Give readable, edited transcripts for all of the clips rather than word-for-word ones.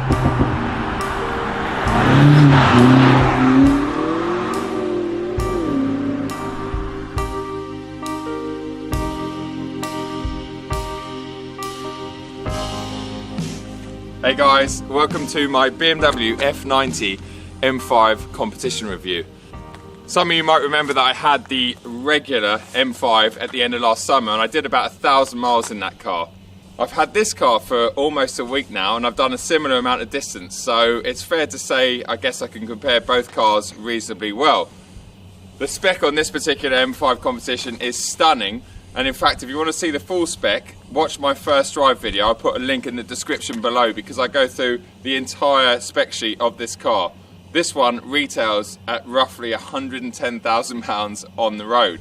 Hey guys, welcome to my BMW F90 M5 competition review. Some of you might remember that I had the regular M5 at the end of last summer and I did about 1,000 miles in that car. I've had this car for almost a week now and I've done a similar amount of distance, so it's fair to say I guess I can compare both cars reasonably well. The spec on this particular M5 competition is stunning. And in fact, if you want to see the full spec, watch my first drive video. I'll put a link in the description below because I go through the entire spec sheet of this car. This one retails at roughly £110,000 on the road.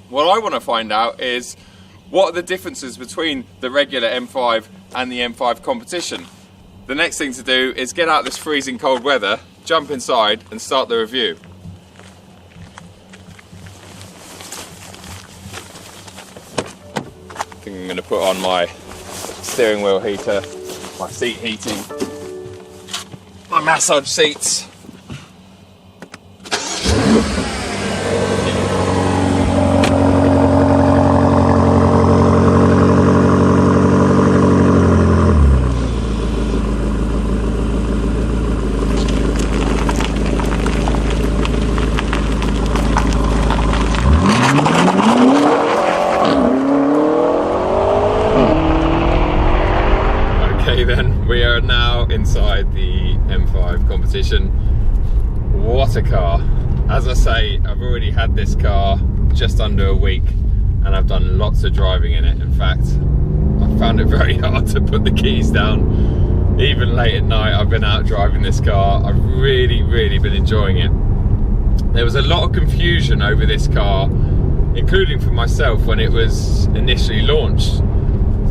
What I want to find out is what are the differences between the regular M5 and the M5 competition. The next thing to do is get out this freezing cold weather, jump inside and start the review. I think I'm going to put on my steering wheel heater, my seat heating, my massage seats. Then we are now inside the M5 competition. What a car. As I say, I've already had this car just under a week and I've done lots of driving in it. In fact, I found it very hard to put the keys down. Even late at night I've been out driving this car. I've really been enjoying it. There was a lot of confusion over this car, including for myself when it was initially launched,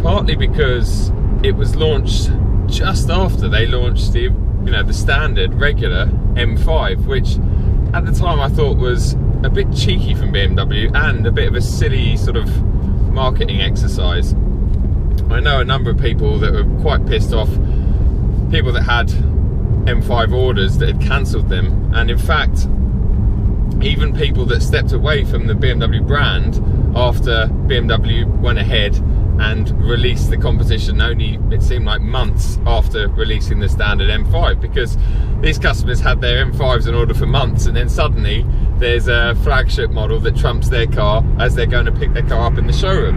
partly because it was launched just after they launched the, the standard regular M5, which at the time I thought was a bit cheeky from BMW and a bit of a silly sort of marketing exercise. I know a number of people that were quite pissed off, people that had M5 orders that had cancelled them, and in fact even people that stepped away from the BMW brand after BMW went ahead and released the competition only, it seemed like, months after releasing the standard M5, because these customers had their M5s in order for months and then suddenly there's a flagship model that trumps their car as they're going to pick their car up in the showroom.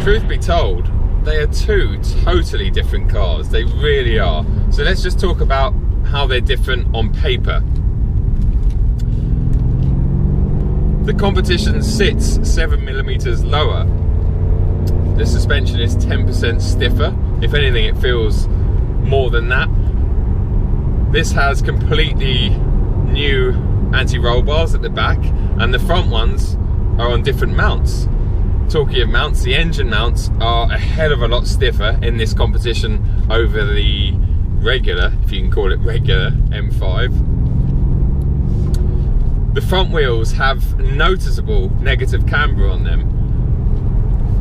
Truth be told, they are two totally different cars. They really are. So let's just talk about how they're different on paper. The competition sits 7mm lower. The suspension is 10% stiffer. If anything, it feels more than that. This has completely new anti-roll bars at the back, and the front ones are on different mounts. Talking of mounts, the engine mounts are a hell of a lot stiffer in this competition over the regular, if you can call it regular, M5. The front wheels have noticeable negative camber on them.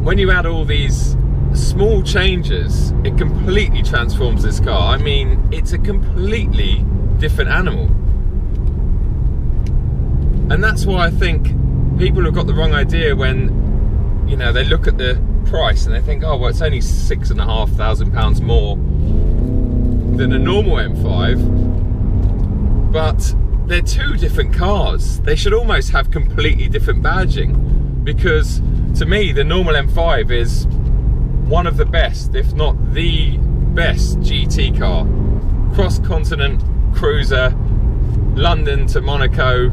When you add all these small changes, it completely transforms this car. I mean, it's a completely different animal. And that's why I think people have got the wrong idea when, they look at the price and they think, oh, well, it's only £6,500 more than a normal M5. But they're two different cars. They should almost have completely different badging, because to me the normal M5 is one of the best, if not the best, GT car. Cross-continent cruiser, London to Monaco,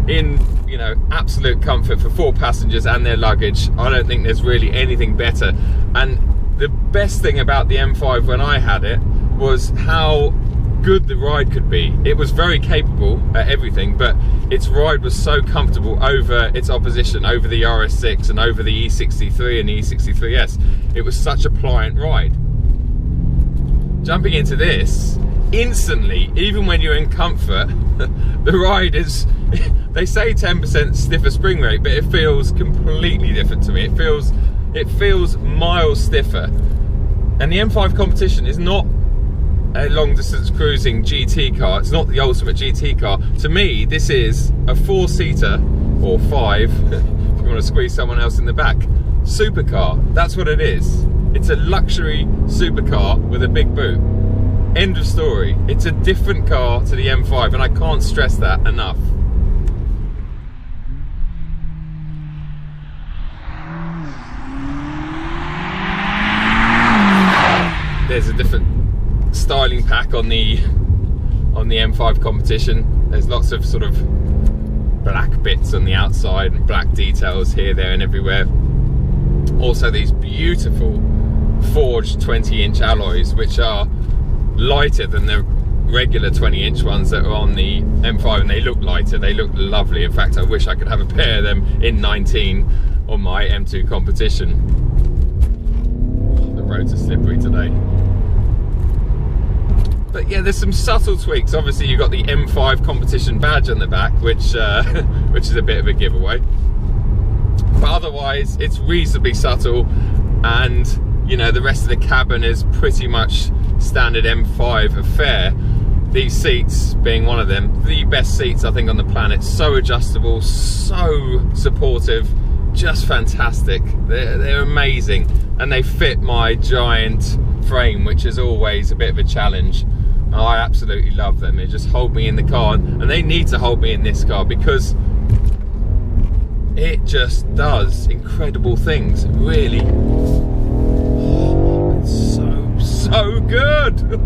in absolute comfort for 4 passengers and their luggage. I don't think there's really anything better. And the best thing about the M5 when I had it was how good the ride could be. It was very capable at everything, but its ride was so comfortable over its opposition, over the RS6 and over the E63 and the E63S. It was such a pliant ride. Jumping into this, instantly, even when you're in comfort, the ride is, they say 10% stiffer spring rate, but it feels completely different to me. It it feels miles stiffer. And the M5 Competition is not a long distance cruising GT car. It's not the ultimate GT car. To me, this is a 4-seater, or 5 if you want to squeeze someone else in the back, supercar. That's what it is. It's a luxury supercar with a big boot. End of story. It's a different car to the M5, and I can't stress that enough. There's a different styling pack on the M5 Competition. There's lots of sort of black bits on the outside and black details here, there and everywhere. Also these beautiful forged 20-inch alloys, which are lighter than the regular 20-inch ones that are on the M5, and they look lighter, they look lovely. In fact, I wish I could have a pair of them in 19 on my M2 Competition. The roads are slippery today. But yeah, there's some subtle tweaks. Obviously you've got the M5 Competition badge on the back, which is a bit of a giveaway. But otherwise it's reasonably subtle, and you know, the rest of the cabin is pretty much standard M5 affair. These seats being one of them, the best seats I think on the planet. So adjustable, so supportive, just fantastic. They're amazing, and they fit my giant frame, which is always a bit of a challenge. I absolutely love them. They just hold me in the car, and they need to hold me in this car because it just does incredible things, really. Oh, it's so good.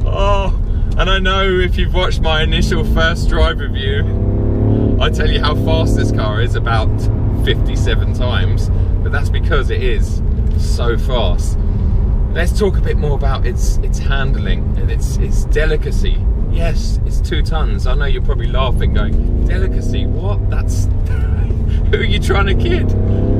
Oh, and I know if you've watched my initial first drive review, I tell you how fast this car is about 57 times, but that's because it is so fast. Let's talk a bit more about its handling and its delicacy. Yes, it's 2 tons. I know you're probably laughing, going, delicacy, what? That's who are you trying to kid?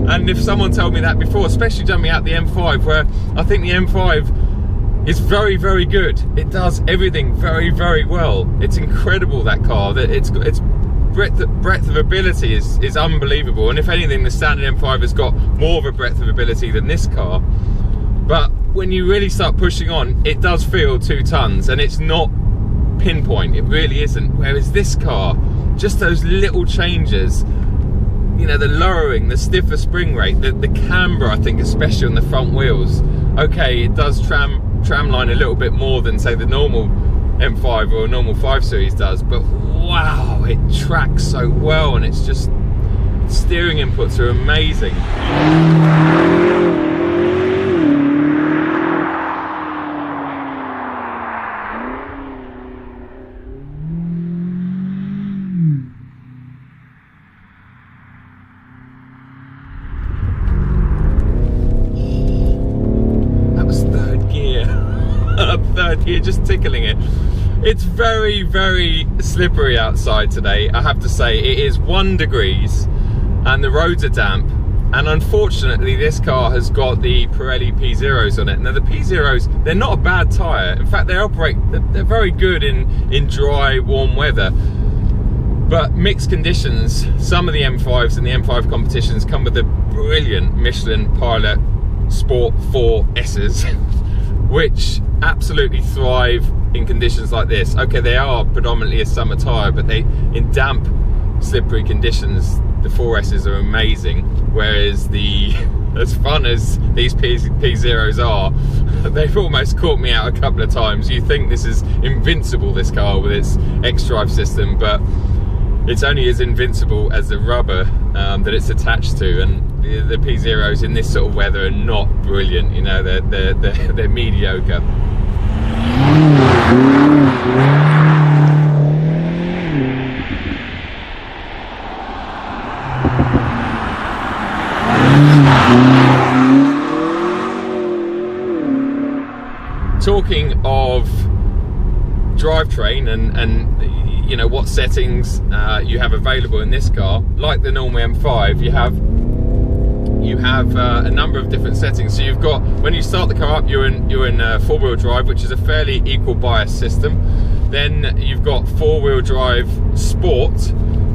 And if someone told me that before, especially done me out the M5, where I think the M5 is very, very good. It does everything very, very well. It's incredible, that car. That its breadth of ability is unbelievable. And if anything, the standard M5 has got more of a breadth of ability than this car. But when you really start pushing on, it does feel 2 tons, and it's not pinpoint. It really isn't. Whereas this car, just those little changes, you know, the lowering, the stiffer spring rate, the camber, I think, especially on the front wheels. Okay, it does tramline a little bit more than, say, the normal M5 or a normal 5 Series does, but wow, it tracks so well, and it's just, steering inputs are amazing. You're just tickling it. It's very, very slippery outside today. I have to say, it is 1 degrees and the roads are damp, and unfortunately this car has got the Pirelli P0s on it. Now the P0s, they're not a bad tyre. In fact, they're very good in dry, warm weather. But mixed conditions, some of the M5s and the M5 Competitions come with the brilliant Michelin Pilot Sport 4S's, which absolutely thrive in conditions like this. Okay, they are predominantly a summer tyre, but in damp, slippery conditions, the 4S's are amazing. Whereas as fun as these P0s are, they've almost caught me out a couple of times. You think this is invincible, this car with its X-Drive system, but it's only as invincible as the rubber that it's attached to, and the P0s in this sort of weather are not brilliant. You know, they're mediocre. Talking of drivetrain and you know what settings you have available in this car, like the normal M5, you have a number of different settings. So you've got, when you start the car up, you're in 4-wheel drive, which is a fairly equal bias system. Then you've got 4-wheel drive sport,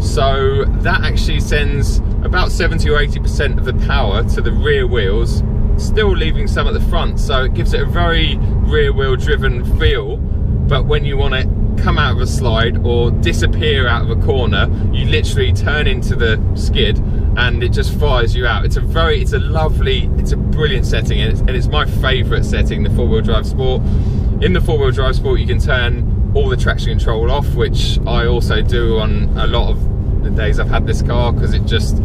so that actually sends about 70 or 80% of the power to the rear wheels, still leaving some at the front, so it gives it a very rear wheel driven feel. But when you want to come out of a slide or disappear out of a corner, you literally turn into the skid and it just fires you out. It's a brilliant setting, and it's my favourite setting, the four-wheel drive sport. In the four-wheel drive sport, you can turn all the traction control off, which I also do on a lot of the days I've had this car, because you just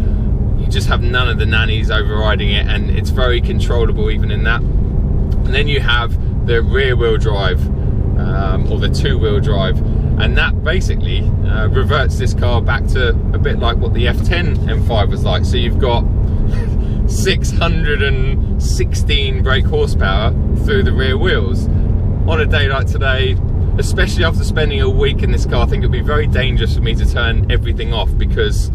have none of the nannies overriding it, and it's very controllable even in that. And then you have the rear wheel drive, or the two-wheel drive, and that basically reverts this car back to a bit like what the F10 M5 was like. So you've got 616 brake horsepower through the rear wheels. On a day like today, especially after spending a week in this car, I think it would be very dangerous for me to turn everything off, because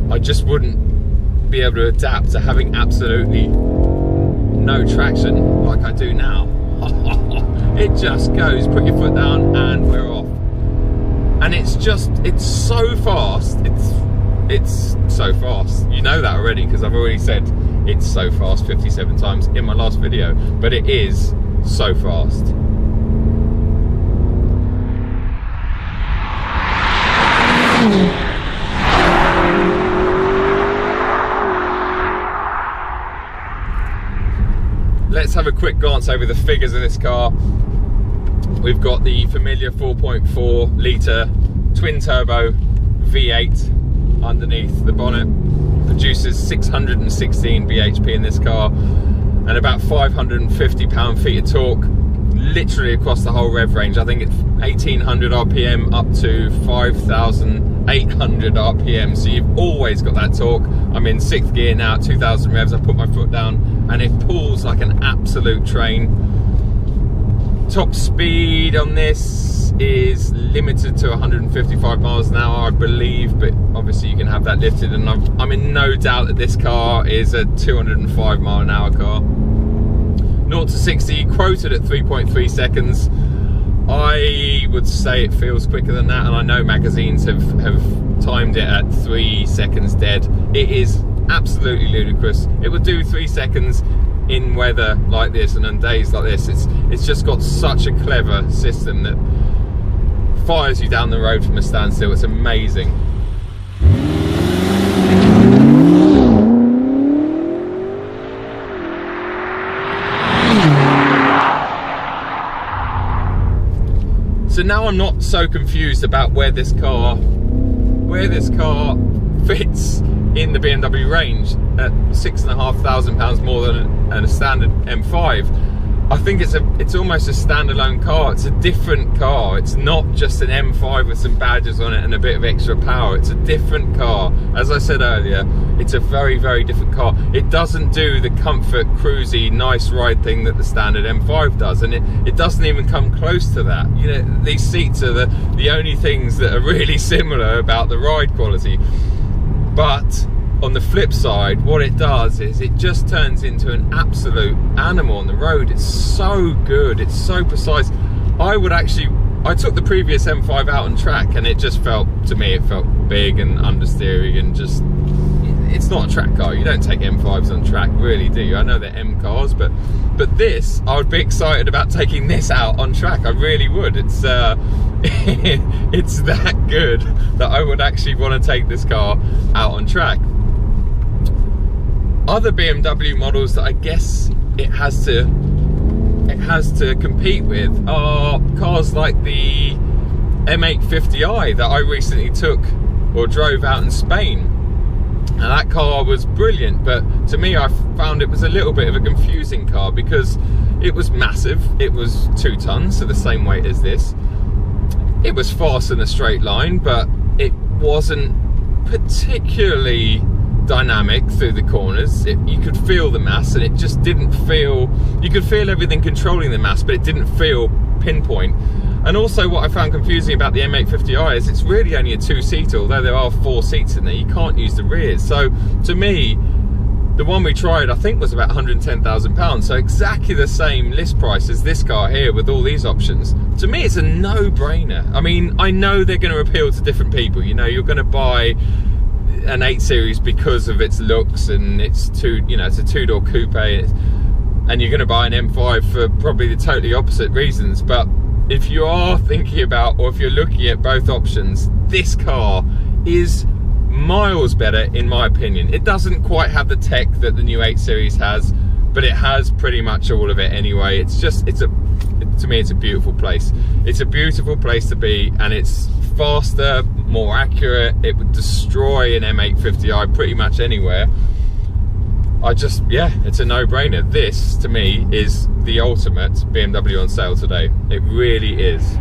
I just wouldn't be able to adapt to having absolutely no traction like I do now. It just goes, put your foot down and we're off. And it's so fast. It's so fast. You know that already, because I've already said it's so fast 57 times in my last video, but it is so fast. Let's have a quick glance over the figures of this car. We've got the familiar 4.4 litre twin turbo V8 underneath the bonnet. Produces 616 bhp in this car and about 550 pound-feet of torque, literally across the whole rev range. I think it's 1800 RPM up to 5800 RPM, so you've always got that torque. I'm in 6th gear now at 2000 revs. I put my foot down and it pulls like an absolute train. Top speed on this is limited to 155 miles an hour, I believe, but obviously you can have that lifted, and I'm in no doubt that this car is a 205 mile an hour car. 0 to 60 quoted at 3.3 seconds. I would say it feels quicker than that, and I know magazines have timed it at 3 seconds dead. It is absolutely ludicrous. It would do 3 seconds in weather like this and on days like this. It's just got such a clever system that fires you down the road from a standstill. It's amazing. So now I'm not so confused about where this car fits in the BMW range at £6,500 more than a standard M5. I think it's almost a standalone car. It's a different car. It's not just an M5 with some badges on it and a bit of extra power. It's a different car. As I said earlier, it's a very, very different car. It doesn't do the comfort, cruisy, nice ride thing that the standard M5 does, and it doesn't even come close to that. You know, these seats are the only things that are really similar about the ride quality. But on the flip side, what it does is it just turns into an absolute animal on the road. It's so good, it's so precise. I took the previous M5 out on track, and it just felt, to me, it felt big and understeery, and just, it's not a track car. You don't take M5s on track, really, do you? I know they're M cars, but this, I would be excited about taking this out on track. I really would. It's it's that good that I would actually want to take this car out on track. Other BMW models that I guess it has to compete with are cars like the M850i that I recently took or drove out in Spain. And that car was brilliant, but to me I found it was a little bit of a confusing car because it was massive. It was 2 tons, so the same weight as this. It was fast in a straight line, but it wasn't particularly dynamic through the corners. You could feel the mass, and it just didn't feel, you could feel everything controlling the mass, but it didn't feel pinpoint. And also what I found confusing about the M850i is it's really only a 2-seater, although there are 4 seats in there. You can't use the rears. So to me, the one we tried I think was about £110,000, so exactly the same list price as this car here with all these options. To me it's a no-brainer. I mean, I know they're going to appeal to different people. You know, you're going to buy an 8 Series because of its looks, and it's it's a 2-door coupe, and you're going to buy an M5 for probably the totally opposite reasons. But if you are thinking about, or if you're looking at both options, this car is miles better in my opinion. It doesn't quite have the tech that the new 8 Series has, but it has pretty much all of it anyway. It's just, to me, it's a beautiful place. It's a beautiful place to be, and it's faster, more accurate. It would destroy an M850i pretty much anywhere. It's a no-brainer. This, to me, is the ultimate BMW on sale today. It really is.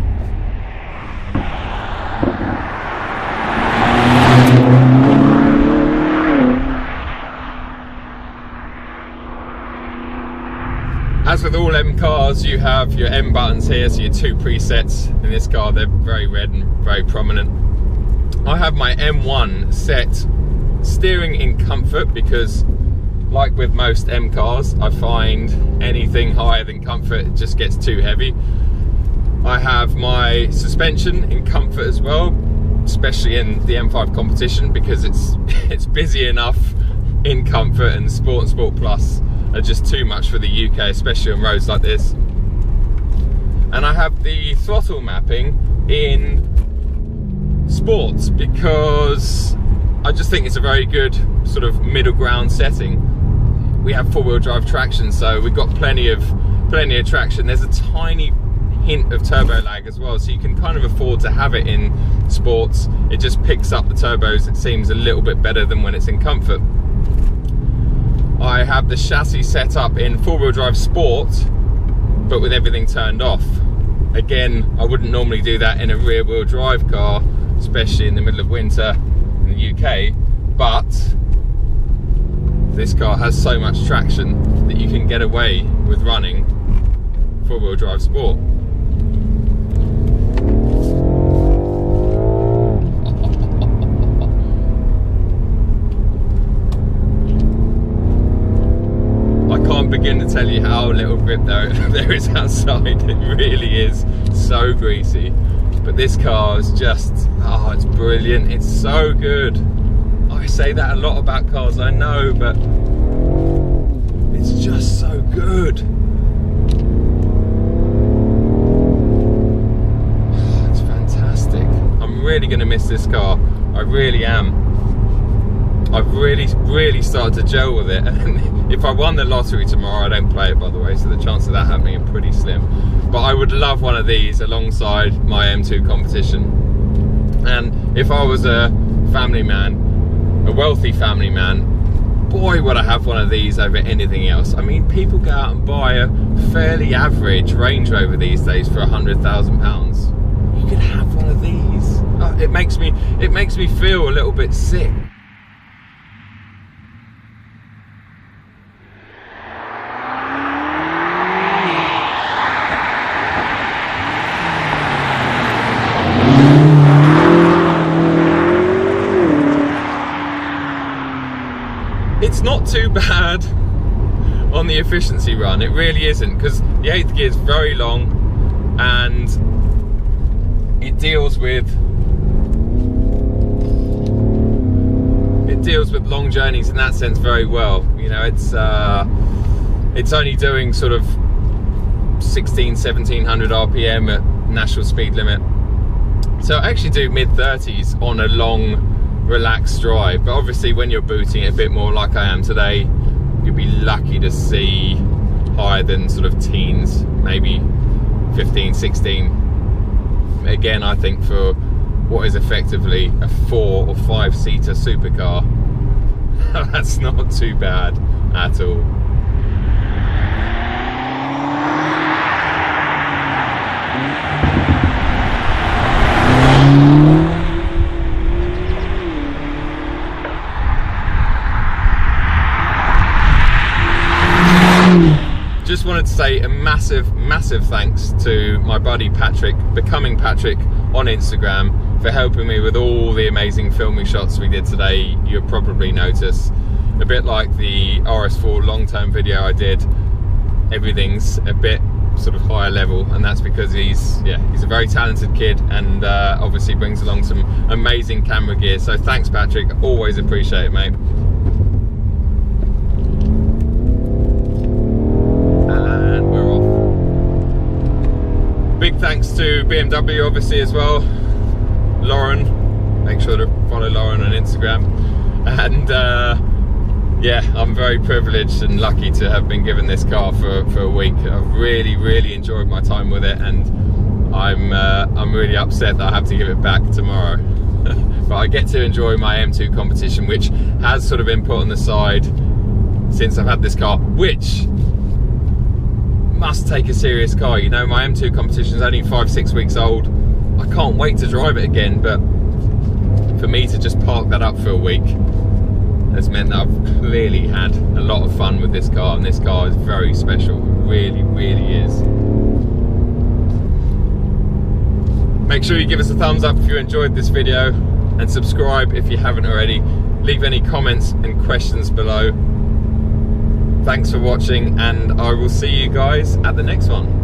As with all M cars, you have your M buttons here, so your 2 presets. In this car, they're very red and very prominent. I have my M1 set steering in comfort because, like with most M cars, I find anything higher than comfort just gets too heavy. I have my suspension in comfort as well, especially in the M5 competition, because it's busy enough in comfort, and Sport and Sport Plus are just too much for the UK, especially on roads like this. And I have the throttle mapping in sports because I just think it's a very good sort of middle ground setting. We have 4-wheel drive traction, so we've got plenty of traction. There's a tiny hint of turbo lag as well, so you can kind of afford to have it in sports. It just picks up the turbos, it seems, a little bit better than when it's in comfort. I have the chassis set up in 4-wheel drive sport, but with everything turned off. Again, I wouldn't normally do that in a rear-wheel drive car, especially in the middle of winter in the UK, but this car has so much traction that you can get away with running 4-wheel drive sport. Begin to tell you how little grip there is outside. It really is so greasy, but this car is just, it's brilliant. It's so good. I say that a lot about cars, I know, but it's just so good. It's fantastic. I'm really going to miss this car. I really am. I've really started to gel with it, and if I won the lottery tomorrow, I don't play it by the way, so the chance of that happening are pretty slim, but I would love one of these alongside my M2 competition. And if I was a family man, a wealthy family man, boy would I have one of these over anything else. I mean, people go out and buy a fairly average Range Rover these days for £100,000. You could have one of these. It makes me feel a little bit sick. It's not too bad on the efficiency run, it really isn't, because the 8th gear is very long and it deals with long journeys in that sense very well. You know, it's only doing sort of 1700 RPM at national speed limit, so I actually do mid-30s on a long relaxed drive. But obviously when you're booting it a bit more like I am today, you'll be lucky to see higher than sort of teens, maybe 15, 16. Again, I think for what is effectively a 4 or 5 seater supercar, that's not too bad at all. Just wanted to say a massive thanks to my buddy Patrick, Becoming Patrick on Instagram, for helping me with all the amazing filming shots we did today. You'll probably notice, a bit like the RS4 long-term video I did, everything's a bit sort of higher level, and that's because he's a very talented kid, and obviously brings along some amazing camera gear. So thanks, Patrick, always appreciate it, mate. And we're off. Big thanks to BMW obviously as well. Lauren, make sure to follow Lauren on Instagram. And yeah, I'm very privileged and lucky to have been given this car for a week. I've really enjoyed my time with it, and I'm really upset that I have to give it back tomorrow. But I get to enjoy my M2 competition, which has sort of been put on the side since I've had this car, which must take a serious car. You know, my M2 competition is only 5-6 weeks old. I can't wait to drive it again, but for me to just park that up for a week has meant that I've clearly had a lot of fun with this car, and this car is very special. It really is. Make sure you give us a thumbs up if you enjoyed this video, and subscribe if you haven't already. Leave any comments and questions below. Thanks for watching, and I will see you guys at the next one.